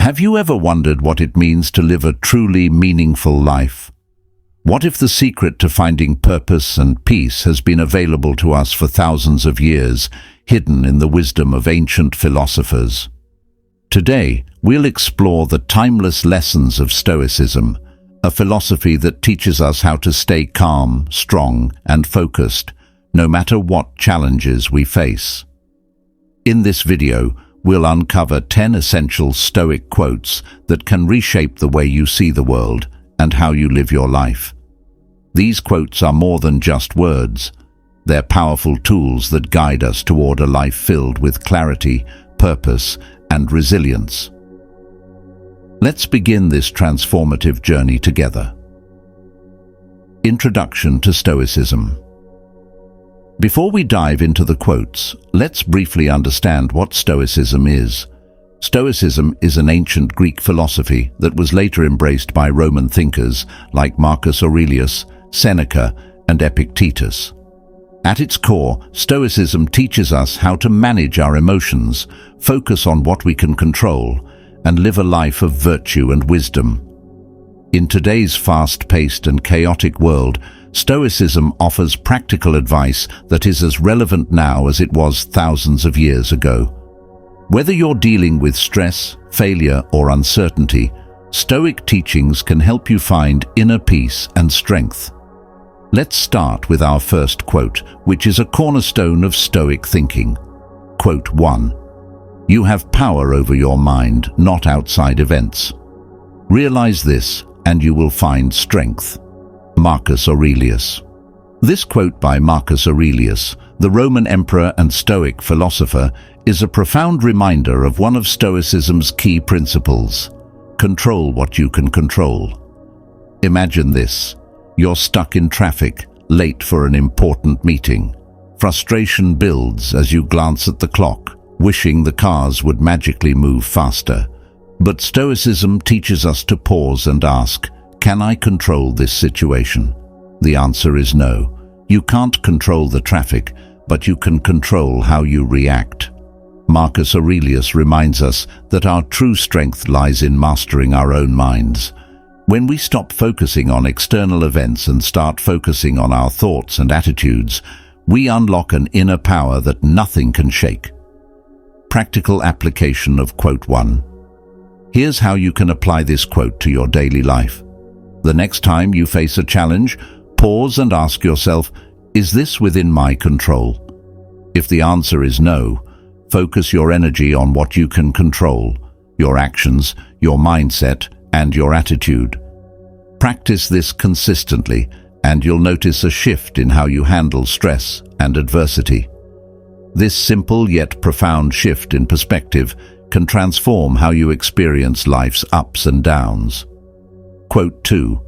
Have you ever wondered what it means to live a truly meaningful life? What if the secret to finding purpose and peace has been available to us for thousands of years, hidden in the wisdom of ancient philosophers? Today, we'll explore the timeless lessons of Stoicism, a philosophy that teaches us how to stay calm, strong, and focused, no matter what challenges we face. In this video, we'll uncover 10 essential Stoic quotes that can reshape the way you see the world and how you live your life. These quotes are more than just words. They're powerful tools that guide us toward a life filled with clarity, purpose, and resilience. Let's begin this transformative journey together. Introduction to Stoicism. Before we dive into the quotes, let's briefly understand what Stoicism is. Stoicism is an ancient Greek philosophy that was later embraced by Roman thinkers like Marcus Aurelius, Seneca, and Epictetus. At its core, Stoicism teaches us how to manage our emotions, focus on what we can control, and live a life of virtue and wisdom. In today's fast-paced and chaotic world, Stoicism offers practical advice that is as relevant now as it was thousands of years ago. Whether you're dealing with stress, failure, or uncertainty, Stoic teachings can help you find inner peace and strength. Let's start with our first quote, which is a cornerstone of Stoic thinking. Quote 1. You have power over your mind, not outside events. Realize this, and you will find strength. Marcus Aurelius. This quote by Marcus Aurelius, the Roman emperor and Stoic philosopher, is a profound reminder of one of Stoicism's key principles: control what you can control. Imagine this. You're stuck in traffic, late for an important meeting. Frustration builds as you glance at the clock, wishing the cars would magically move faster. But Stoicism teaches us to pause and ask, can I control this situation? The answer is no. You can't control the traffic, but you can control how you react. Marcus Aurelius reminds us that our true strength lies in mastering our own minds. When we stop focusing on external events and start focusing on our thoughts and attitudes, we unlock an inner power that nothing can shake. Practical application of quote 1. Here's how you can apply this quote to your daily life. The next time you face a challenge, pause and ask yourself, is this within my control? If the answer is no, focus your energy on what you can control: your actions, your mindset, and your attitude. Practice this consistently, and you'll notice a shift in how you handle stress and adversity. This simple yet profound shift in perspective can transform how you experience life's ups and downs. Quote 2.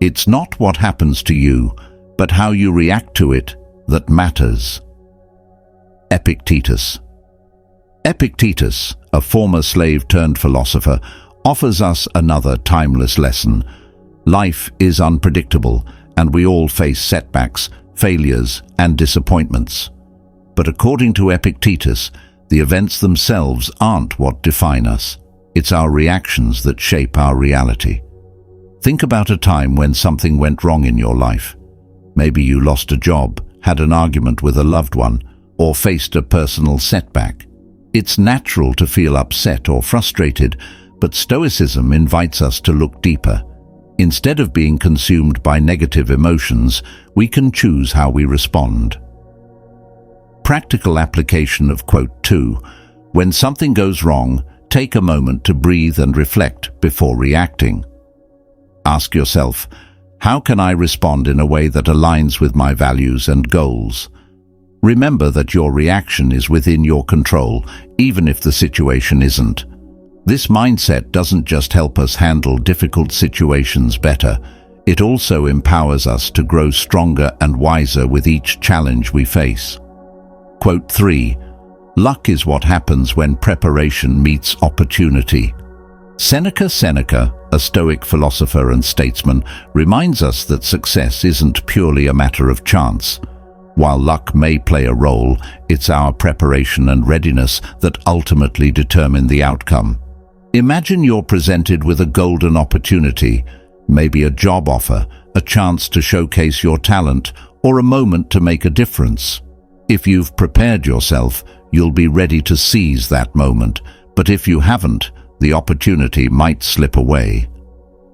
It's not what happens to you, but how you react to it that matters. Epictetus. Epictetus, a former slave-turned-philosopher, offers us another timeless lesson. Life is unpredictable, and we all face setbacks, failures, and disappointments. But according to Epictetus, the events themselves aren't what define us. It's our reactions that shape our reality. Think about a time when something went wrong in your life. Maybe you lost a job, had an argument with a loved one, or faced a personal setback. It's natural to feel upset or frustrated, but Stoicism invites us to look deeper. Instead of being consumed by negative emotions, we can choose how we respond. Practical application of quote 2. When something goes wrong, take a moment to breathe and reflect before reacting. Ask yourself, how can I respond in a way that aligns with my values and goals? Remember that your reaction is within your control, even if the situation isn't. This mindset doesn't just help us handle difficult situations better, it also empowers us to grow stronger and wiser with each challenge we face. Quote 3. Luck is what happens when preparation meets opportunity. Seneca, a Stoic philosopher and statesman, reminds us that success isn't purely a matter of chance. While luck may play a role, it's our preparation and readiness that ultimately determine the outcome. Imagine you're presented with a golden opportunity, maybe a job offer, a chance to showcase your talent, or a moment to make a difference. If you've prepared yourself, you'll be ready to seize that moment, but if you haven't, the opportunity might slip away.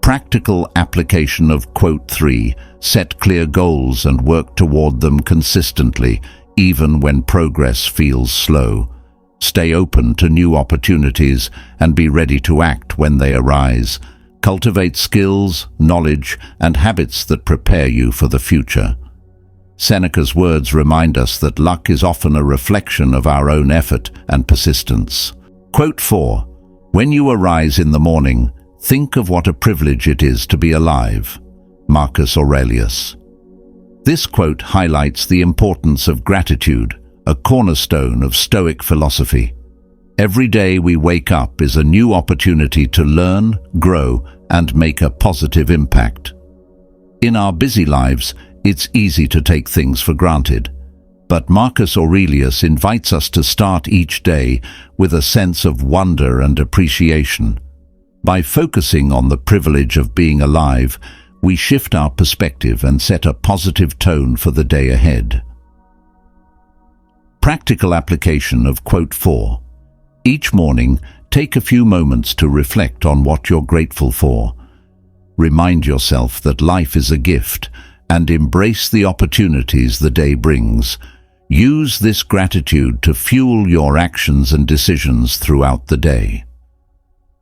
Practical application of quote 3, set clear goals and work toward them consistently, even when progress feels slow. Stay open to new opportunities and be ready to act when they arise. Cultivate skills, knowledge, and habits that prepare you for the future. Seneca's words remind us that luck is often a reflection of our own effort and persistence. Quote 4. When you arise in the morning, think of what a privilege it is to be alive. Marcus Aurelius. This quote highlights the importance of gratitude, a cornerstone of Stoic philosophy. Every day we wake up is a new opportunity to learn, grow, and make a positive impact. In our busy lives, it's easy to take things for granted. But Marcus Aurelius invites us to start each day with a sense of wonder and appreciation. By focusing on the privilege of being alive, we shift our perspective and set a positive tone for the day ahead. Practical application of quote 4. Each morning, take a few moments to reflect on what you're grateful for. Remind yourself that life is a gift and embrace the opportunities the day brings. Use this gratitude to fuel your actions and decisions throughout the day.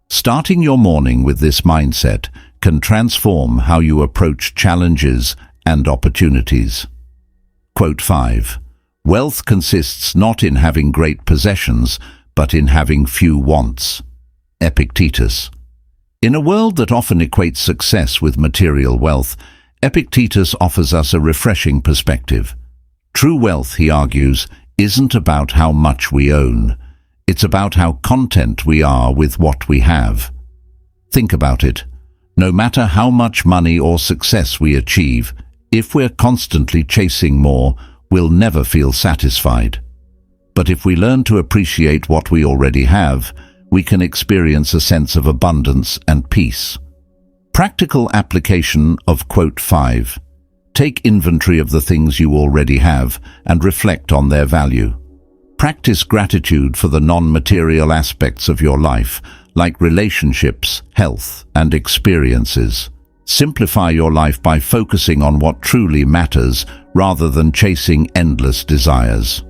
Starting your morning with this mindset can transform how you approach challenges and opportunities. Quote 5. Wealth consists not in having great possessions, but in having few wants. Epictetus. In a world that often equates success with material wealth, Epictetus offers us a refreshing perspective. True wealth, he argues, isn't about how much we own. It's about how content we are with what we have. Think about it. No matter how much money or success we achieve, if we're constantly chasing more, we'll never feel satisfied. But if we learn to appreciate what we already have, we can experience a sense of abundance and peace. Practical application of quote 5. Take inventory of the things you already have and reflect on their value. Practice gratitude for the non-material aspects of your life, like relationships, health, and experiences. Simplify your life by focusing on what truly matters rather than chasing endless desires.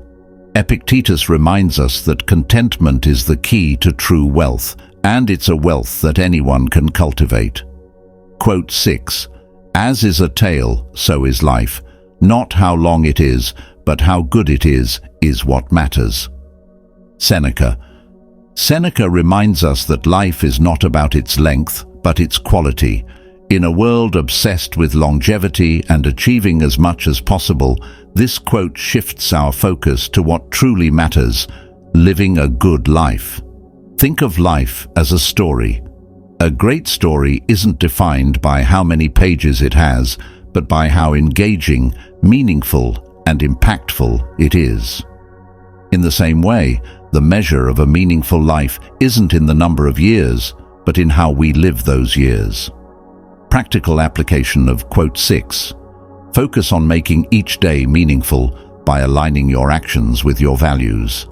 Epictetus reminds us that contentment is the key to true wealth, and it's a wealth that anyone can cultivate. Quote 6. As is a tale, so is life. Not how long it is, but how good it is what matters. Seneca. Seneca reminds us that life is not about its length, but its quality. In a world obsessed with longevity and achieving as much as possible, this quote shifts our focus to what truly matters: living a good life. Think of life as a story. A great story isn't defined by how many pages it has, but by how engaging, meaningful, and impactful it is. In the same way, the measure of a meaningful life isn't in the number of years, but in how we live those years. Practical application of quote 6. Focus on making each day meaningful by aligning your actions with your values.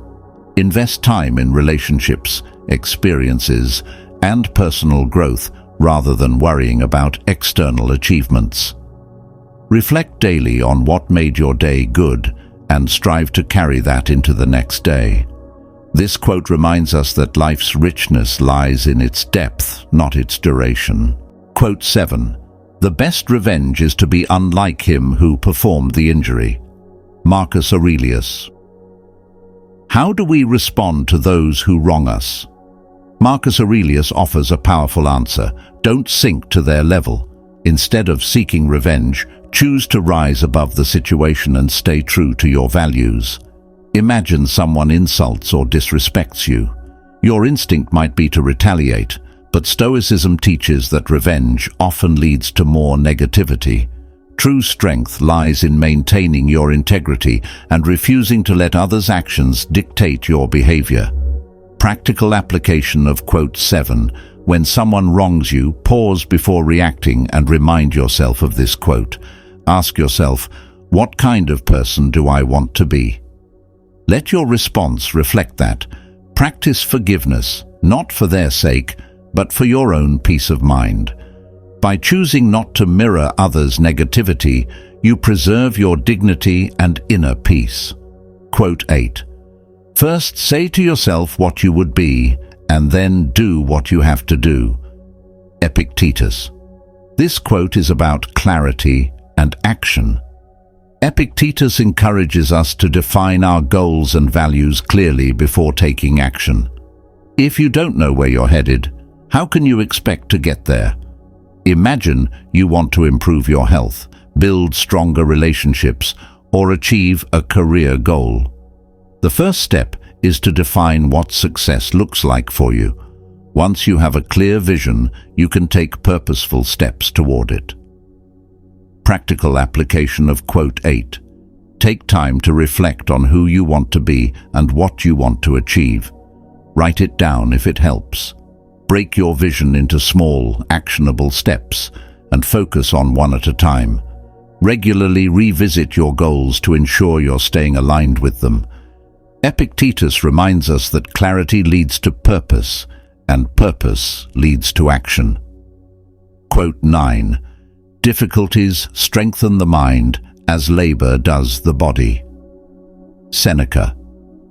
Invest time in relationships, experiences, and personal growth rather than worrying about external achievements. Reflect daily on what made your day good and strive to carry that into the next day. This quote reminds us that life's richness lies in its depth, not its duration. Quote 7. The best revenge is to be unlike him who performed the injury. Marcus Aurelius. How do we respond to those who wrong us? Marcus Aurelius offers a powerful answer. Don't sink to their level. Instead of seeking revenge, choose to rise above the situation and stay true to your values. Imagine someone insults or disrespects you. Your instinct might be to retaliate, but Stoicism teaches that revenge often leads to more negativity. True strength lies in maintaining your integrity and refusing to let others' actions dictate your behavior. Practical application of quote 7. When someone wrongs you, pause before reacting and remind yourself of this quote. Ask yourself, what kind of person do I want to be? Let your response reflect that. Practice forgiveness, not for their sake, but for your own peace of mind. By choosing not to mirror others' negativity, you preserve your dignity and inner peace. Quote 8. First, say to yourself what you would be, and then do what you have to do. Epictetus. This quote is about clarity and action. Epictetus encourages us to define our goals and values clearly before taking action. If you don't know where you're headed, how can you expect to get there? Imagine you want to improve your health, build stronger relationships, or achieve a career goal. The first step is to define what success looks like for you. Once you have a clear vision, you can take purposeful steps toward it. Practical application of quote 8. Take time to reflect on who you want to be and what you want to achieve. Write it down if it helps. Break your vision into small, actionable steps and focus on one at a time. Regularly revisit your goals to ensure you're staying aligned with them. Epictetus reminds us that clarity leads to purpose, and purpose leads to action. Quote 9. Difficulties strengthen the mind as labor does the body. Seneca.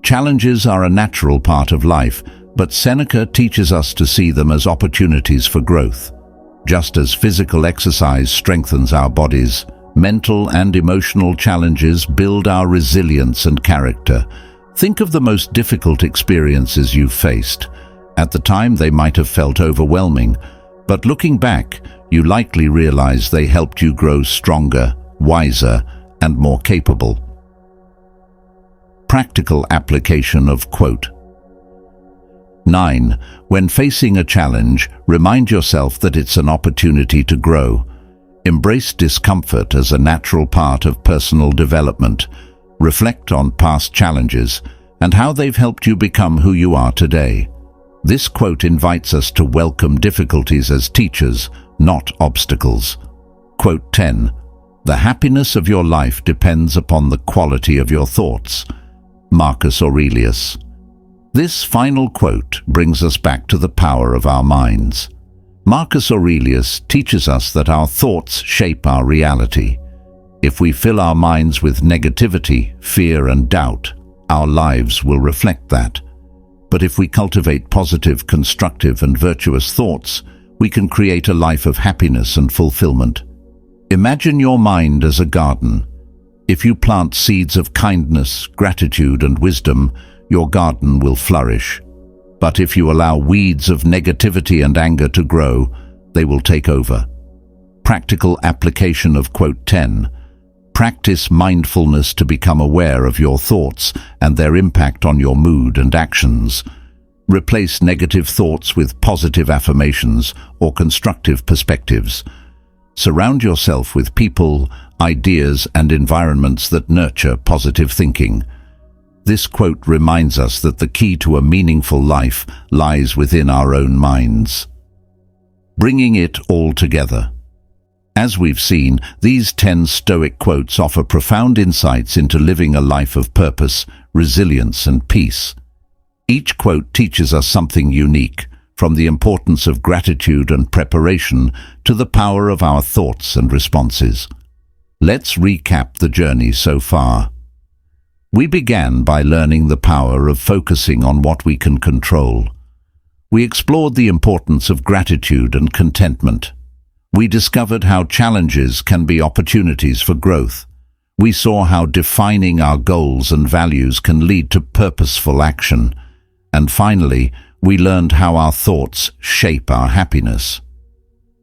Challenges are a natural part of life, but Seneca teaches us to see them as opportunities for growth. Just as physical exercise strengthens our bodies, mental and emotional challenges build our resilience and character. Think of the most difficult experiences you've faced. At the time, they might have felt overwhelming, but looking back, you likely realize they helped you grow stronger, wiser, and more capable. Practical application of quote 9. When facing a challenge, remind yourself that it's an opportunity to grow. Embrace discomfort as a natural part of personal development. Reflect on past challenges and how they've helped you become who you are today. This quote invites us to welcome difficulties as teachers, not obstacles. Quote 10. The happiness of your life depends upon the quality of your thoughts. Marcus Aurelius. This final quote brings us back to the power of our minds. Marcus Aurelius teaches us that our thoughts shape our reality. If we fill our minds with negativity, fear, and doubt, our lives will reflect that. But if we cultivate positive, constructive, and virtuous thoughts, we can create a life of happiness and fulfillment. Imagine your mind as a garden. If you plant seeds of kindness, gratitude, and wisdom, your garden will flourish. But if you allow weeds of negativity and anger to grow, they will take over. Practical application of quote 10. Practice mindfulness to become aware of your thoughts and their impact on your mood and actions. Replace negative thoughts with positive affirmations or constructive perspectives. Surround yourself with people, ideas, and environments that nurture positive thinking. This quote reminds us that the key to a meaningful life lies within our own minds. Bringing it all together. As we've seen, these 10 Stoic quotes offer profound insights into living a life of purpose, resilience, and peace. Each quote teaches us something unique, from the importance of gratitude and preparation to the power of our thoughts and responses. Let's recap the journey so far. We began by learning the power of focusing on what we can control. We explored the importance of gratitude and contentment. We discovered how challenges can be opportunities for growth. We saw how defining our goals and values can lead to purposeful action. And finally, we learned how our thoughts shape our happiness.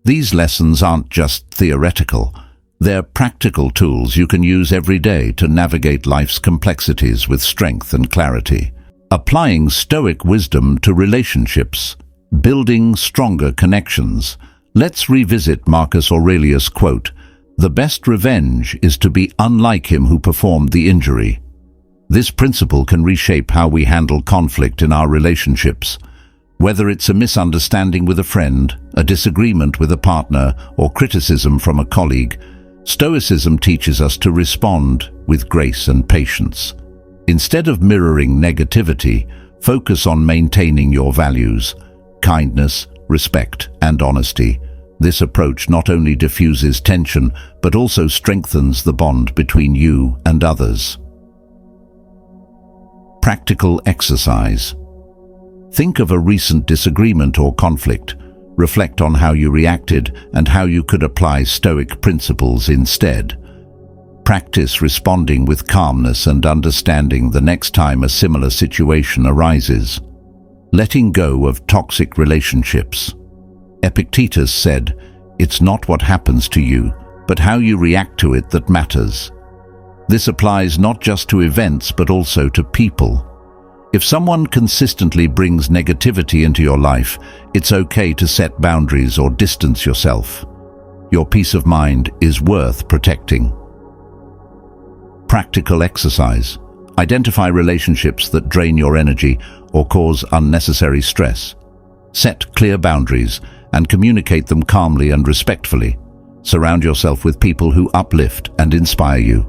These lessons aren't just theoretical. They're practical tools you can use every day to navigate life's complexities with strength and clarity. Applying Stoic wisdom to relationships, building stronger connections. Let's revisit Marcus Aurelius' quote, "The best revenge is to be unlike him who performed the injury." This principle can reshape how we handle conflict in our relationships. Whether it's a misunderstanding with a friend, a disagreement with a partner, or criticism from a colleague, Stoicism teaches us to respond with grace and patience. Instead of mirroring negativity, focus on maintaining your values, kindness, respect, and honesty. This approach not only diffuses tension, but also strengthens the bond between you and others. Practical exercise. Think of a recent disagreement or conflict. Reflect on how you reacted and how you could apply Stoic principles instead. Practice responding with calmness and understanding the next time a similar situation arises. Letting go of toxic relationships. Epictetus said, "It's not what happens to you, but how you react to it that matters." This applies not just to events, but also to people. If someone consistently brings negativity into your life, it's okay to set boundaries or distance yourself. Your peace of mind is worth protecting. Practical exercise. Identify relationships that drain your energy or cause unnecessary stress. Set clear boundaries and communicate them calmly and respectfully. Surround yourself with people who uplift and inspire you.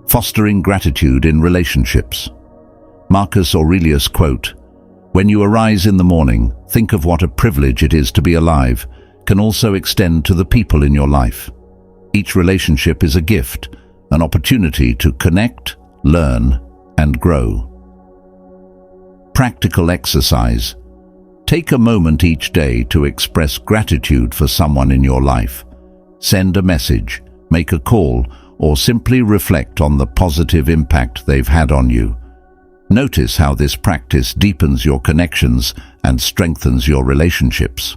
Fostering gratitude in relationships. Marcus Aurelius quote, "When you arise in the morning, think of what a privilege it is to be alive," can also extend to the people in your life. Each relationship is a gift, an opportunity to connect, learn, and grow. Practical exercise. Take a moment each day to express gratitude for someone in your life. Send a message, make a call, or simply reflect on the positive impact they've had on you. Notice how this practice deepens your connections and strengthens your relationships.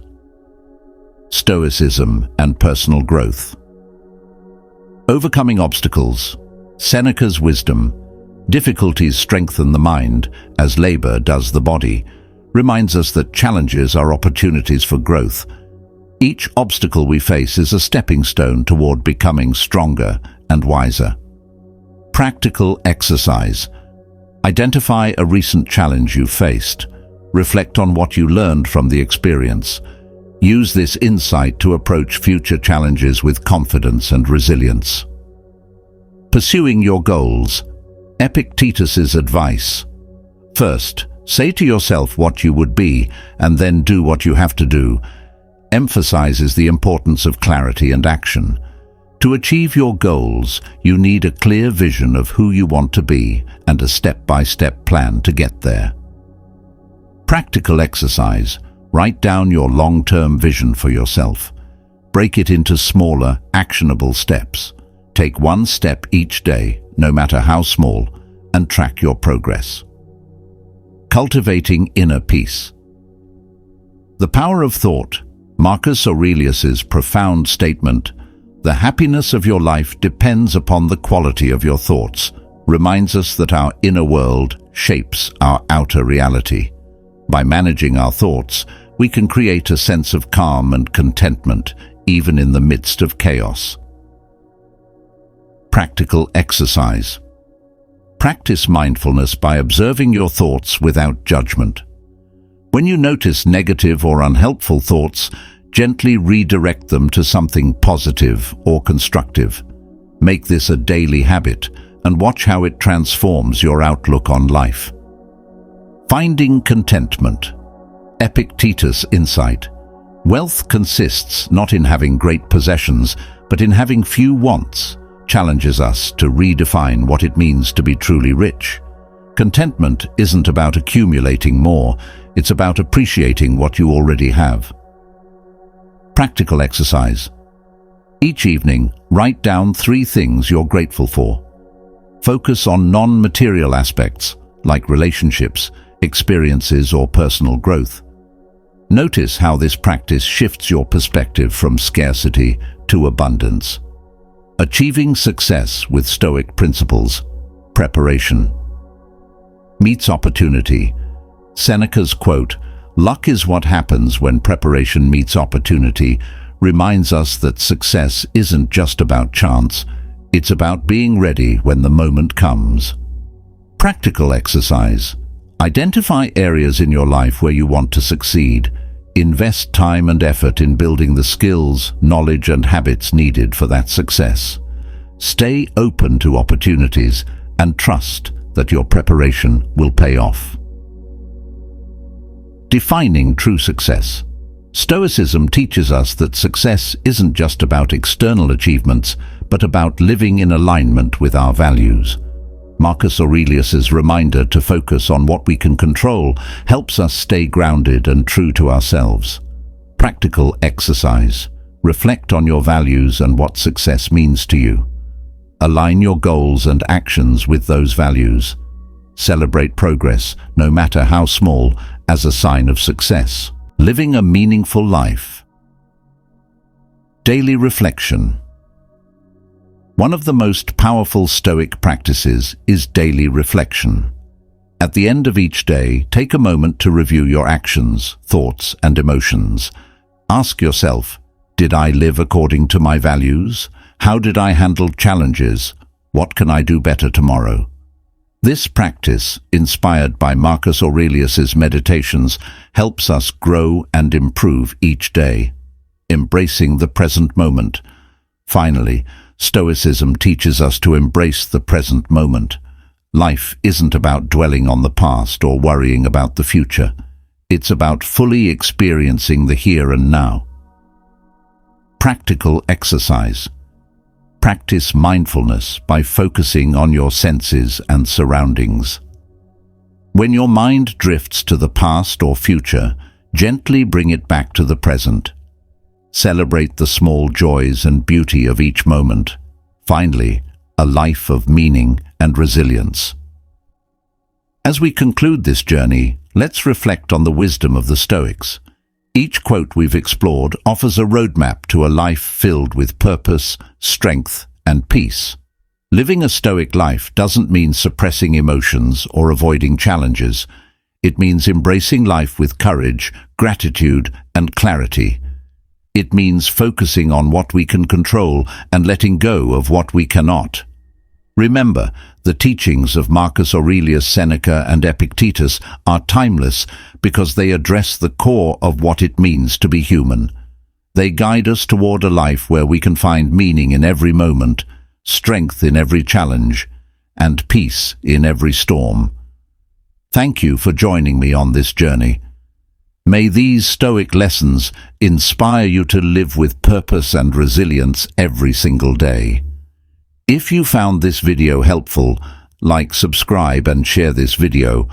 Stoicism and personal growth. Overcoming obstacles. Seneca's wisdom, "Difficulties strengthen the mind, as labor does the body," reminds us that challenges are opportunities for growth. Each obstacle we face is a stepping stone toward becoming stronger and wiser. Practical exercise. Identify a recent challenge you faced. Reflect on what you learned from the experience. Use this insight to approach future challenges with confidence and resilience. Pursuing your goals. Epictetus's advice. First, say to yourself what you would be, and then do what you have to do, emphasizes the importance of clarity and action. To achieve your goals, you need a clear vision of who you want to be and a step-by-step plan to get there. Practical exercise. Write down your long-term vision for yourself. Break it into smaller, actionable steps. Take one step each day, no matter how small, and track your progress. Cultivating inner peace. The power of thought. Marcus Aurelius's profound statement, "The happiness of your life depends upon the quality of your thoughts," reminds us that our inner world shapes our outer reality. By managing our thoughts, we can create a sense of calm and contentment, even in the midst of chaos. Practical exercise. Practice mindfulness by observing your thoughts without judgment. When you notice negative or unhelpful thoughts, gently redirect them to something positive or constructive. Make this a daily habit and watch how it transforms your outlook on life. Finding contentment. Epictetus insight. Wealth consists not in having great possessions, but in having few wants, challenges us to redefine what it means to be truly rich. Contentment isn't about accumulating more, it's about appreciating what you already have. Practical exercise. Each evening, write down 3 things you're grateful for. Focus on non-material aspects, like relationships, experiences, or personal growth. Notice how this practice shifts your perspective from scarcity to abundance. Achieving success with Stoic principles. Preparation meets opportunity. Seneca's quote, "Luck is what happens when preparation meets opportunity," reminds us that success isn't just about chance, it's about being ready when the moment comes. Practical exercise. Identify areas in your life where you want to succeed. Invest time and effort in building the skills, knowledge, and habits needed for that success. Stay open to opportunities and trust that your preparation will pay off. Defining true success. Stoicism teaches us that success isn't just about external achievements, but about living in alignment with our values. Marcus Aurelius's reminder to focus on what we can control helps us stay grounded and true to ourselves. Practical exercise. Reflect on your values and what success means to you. Align your goals and actions with those values. Celebrate progress, no matter how small, as a sign of success. Living a meaningful life. Daily reflection. One of the most powerful Stoic practices is daily reflection. At the end of each day, take a moment to review your actions, thoughts, and emotions. Ask yourself, did I live according to my values? How did I handle challenges? What can I do better tomorrow? This practice, inspired by Marcus Aurelius's meditations, helps us grow and improve each day. Embracing the present moment. Finally, Stoicism teaches us to embrace the present moment. Life isn't about dwelling on the past or worrying about the future. It's about fully experiencing the here and now. Practical exercise. Practice mindfulness by focusing on your senses and surroundings. When your mind drifts to the past or future, gently bring it back to the present. Celebrate the small joys and beauty of each moment. Finally, a life of meaning and resilience. As we conclude this journey, let's reflect on the wisdom of the Stoics. Each quote we've explored offers a roadmap to a life filled with purpose, strength, and peace. Living a Stoic life doesn't mean suppressing emotions or avoiding challenges. It means embracing life with courage, gratitude, and clarity. It means focusing on what we can control and letting go of what we cannot. Remember, the teachings of Marcus Aurelius, Seneca, and Epictetus are timeless because they address the core of what it means to be human. They guide us toward a life where we can find meaning in every moment, strength in every challenge, and peace in every storm. Thank you for joining me on this journey. May these Stoic lessons inspire you to live with purpose and resilience every single day. If you found this video helpful, like, subscribe, and share this video.